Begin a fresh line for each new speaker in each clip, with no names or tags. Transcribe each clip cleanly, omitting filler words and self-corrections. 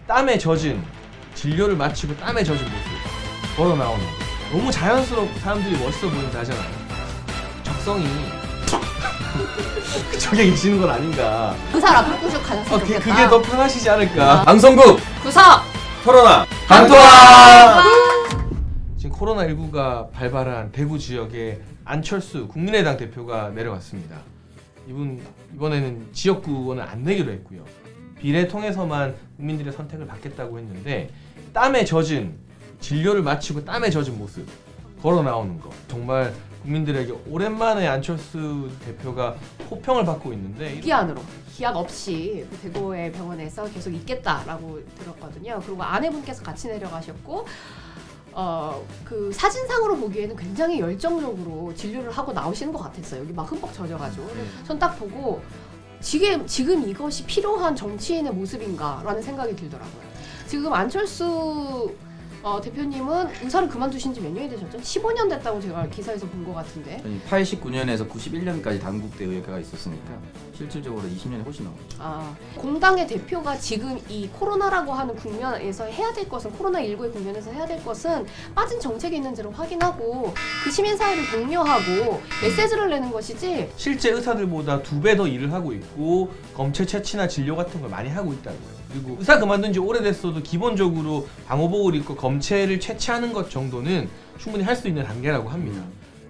땀에 젖은 진료를 마치고 땀에 젖은 모습 걸어 나오는 거. 너무 자연스럽고 사람들이 멋있어 보인다 하잖아요. 적성이 그쪽에 계시는 건 아닌가.
의사를 앞으로 꾸쭉 가졌으면 좋겠다.
그게 더 편하시지 않을까.
방송국
구석!
코로나
강토아.
지금 코로나19가 발발한 대구 지역에 안철수 국민의당 대표가 내려갔습니다. 이번에는 지역구원을 안 내기로 했고요. 비례 통해서만 국민들의 선택을 받겠다고 했는데 땀에 젖은 진료를 마치고 땀에 젖은 모습 걸어 나오는 거 정말 국민들에게 오랜만에 안철수 대표가 호평을 받고 있는데
기한으로 기약 없이 그 대구의 병원에서 계속 있겠다라고 들었거든요. 그리고 아내분께서 같이 내려가셨고 그 사진상으로 보기에는 굉장히 열정적으로 진료를 하고 나오시는 것 같았어요. 여기 막 흠뻑 젖어가지고 전 딱 보고 지금 이것이 필요한 정치인의 모습인가라는 생각이 들더라고요. 지금 안철수 대표님은 의사를 그만두신 지 몇 년이 되셨죠? 15년 됐다고 제가 기사에서 본 것 같은데.
89년에서 91년까지 당국대 의회가 있었으니까 실질적으로 20년이 훨씬 넘었죠.
공당의 대표가 지금 이 코로나라고 하는 국면에서 해야 될 것은 코로나19의 국면에서 해야 될 것은 빠진 정책이 있는지를 확인하고 그 시민사회를 독려하고 메시지를 내는 것이지
실제 의사들보다 2배 더 일을 하고 있고 검체 채취나 진료 같은 걸 많이 하고 있다고요. 그리고 의사 그만둔 지 오래됐어도 기본적으로 방호복을 입고 검체를 채취하는 것 정도는 충분히 할 수 있는 단계라고 합니다.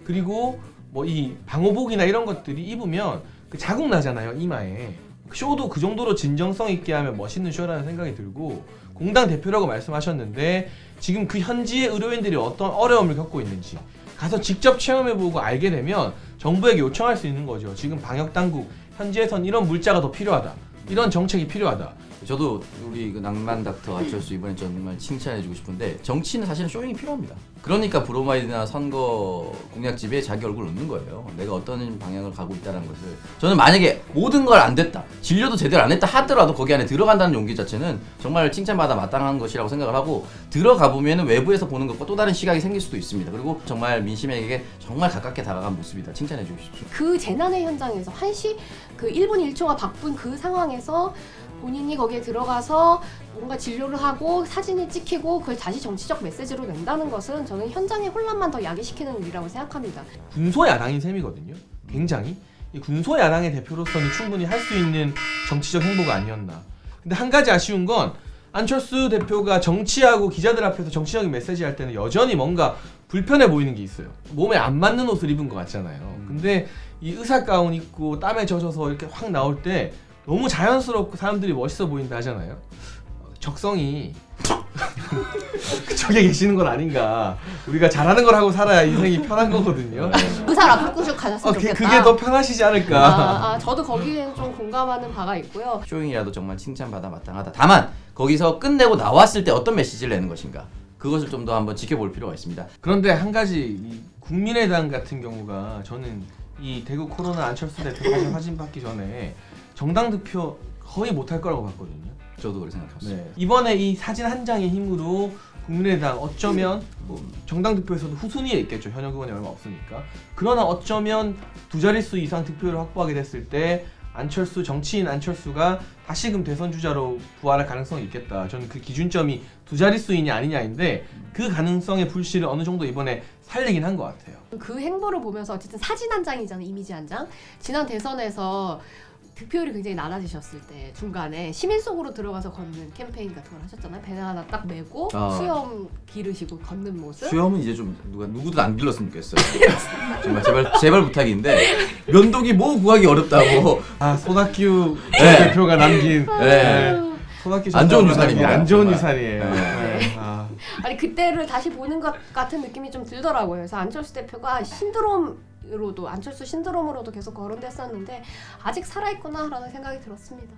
그리고 뭐 이 방호복이나 이런 것들이 입으면 그 자국 나잖아요, 이마에. 쇼도 그 정도로 진정성 있게 하면 멋있는 쇼라는 생각이 들고, 공당 대표라고 말씀하셨는데 지금 그 현지의 의료인들이 어떤 어려움을 겪고 있는지 가서 직접 체험해보고 알게 되면 정부에게 요청할 수 있는 거죠. 지금 방역당국 현지에선 이런 물자가 더 필요하다, 이런 정책이 필요하다.
저도 우리 그 낭만 닥터 안철수 이번에 정말 칭찬해주고 싶은데 정치는 사실은 쇼잉이 필요합니다. 그러니까 브로마이드나 선거 공약집에 자기 얼굴 넣는 거예요. 내가 어떤 방향을 가고 있다는 것을. 저는 만약에 모든 걸 안 됐다, 진료도 제대로 안 했다 하더라도 거기 안에 들어간다는 용기 자체는 정말 칭찬받아 마땅한 것이라고 생각을 하고, 들어가 보면 외부에서 보는 것과 또 다른 시각이 생길 수도 있습니다. 그리고 정말 민심에게 정말 가깝게 다가간 모습이다. 칭찬해주고 싶습니다.
그 재난의 현장에서 한시 그 1분 1초가 바쁜 그 상황에서 본인이 거기에 들어가서 뭔가 진료를 하고 사진이 찍히고 그걸 다시 정치적 메시지로 낸다는 것은 저는 현장의 혼란만 더 야기시키는 일이라고 생각합니다.
군소야당인 셈이거든요. 굉장히 이 군소야당의 대표로서는 충분히 할 수 있는 정치적 행보가 아니었나. 근데 한 가지 아쉬운 건 안철수 대표가 정치하고 기자들 앞에서 정치적인 메시지 할 때는 여전히 뭔가 불편해 보이는 게 있어요. 몸에 안 맞는 옷을 입은 것 같잖아요. 근데 이 의사 가운 입고 땀에 젖어서 이렇게 확 나올 때 너무 자연스럽고 사람들이 멋있어 보인다 하잖아요. 적성이 그쪽에 계시는 건 아닌가. 우리가 잘하는 걸 하고 살아야 인생이 편한 거거든요.
의사를 앞으로 꾸쭉 가졌으면 좋겠다.
그게 더 편하시지 않을까.
저도 거기에는 좀 공감하는 바가 있고요.
쇼잉이라도 정말 칭찬받아 마땅하다. 다만 거기서 끝내고 나왔을 때 어떤 메시지를 내는 것인가, 그것을 좀 더 한번 지켜볼 필요가 있습니다.
그런데 한 가지, 이 국민의당 같은 경우가 저는 이 대구 코로나 안철수 대표 사진 받기 전에 정당 득표 거의 못할 거라고 봤거든요.
저도 그렇게 생각했습니다.
네. 이번에 이 사진 한 장의 힘으로 국민의당 어쩌면 뭐 정당 득표에서도 후순위에 있겠죠. 현역 의원이 얼마 없으니까. 그러나 어쩌면 두 자릿수 이상 득표를 확보하게 됐을 때 안철수, 정치인 안철수가 다시금 대선 주자로 부활할 가능성이 있겠다. 저는 그 기준점이 두 자릿수이냐 아니냐인데 그 가능성의 불씨를 어느 정도 이번에 살리긴 한 것 같아요.
그 행보를 보면서 어쨌든 사진 한 장이잖아요. 이미지 한 장. 지난 대선에서 득표율이 굉장히 낮아지셨을 때 중간에 시민 속으로 들어가서 걷는 캠페인 같은 걸 하셨잖아요. 배낭 하나 딱 메고 수염 기르시고 걷는 모습.
수염은 이제 좀 누구도 안 길렀으면 좋겠어요. 정말 제발 부탁인데 면도기 뭐 구하기 어렵다고.
손학규
네.
대표가 남긴
네.
손학규
안 좋은
작가가 남긴
유산입니다.
안 좋은
정말.
유산이에요.
네.
네.
아니 그때를 다시 보는 것 같은 느낌이 좀 들더라고요. 그래서 안철수 대표가 신드롬으로도 안철수 신드롬으로도 계속 거론됐었는데 아직 살아있구나라는 생각이 들었습니다.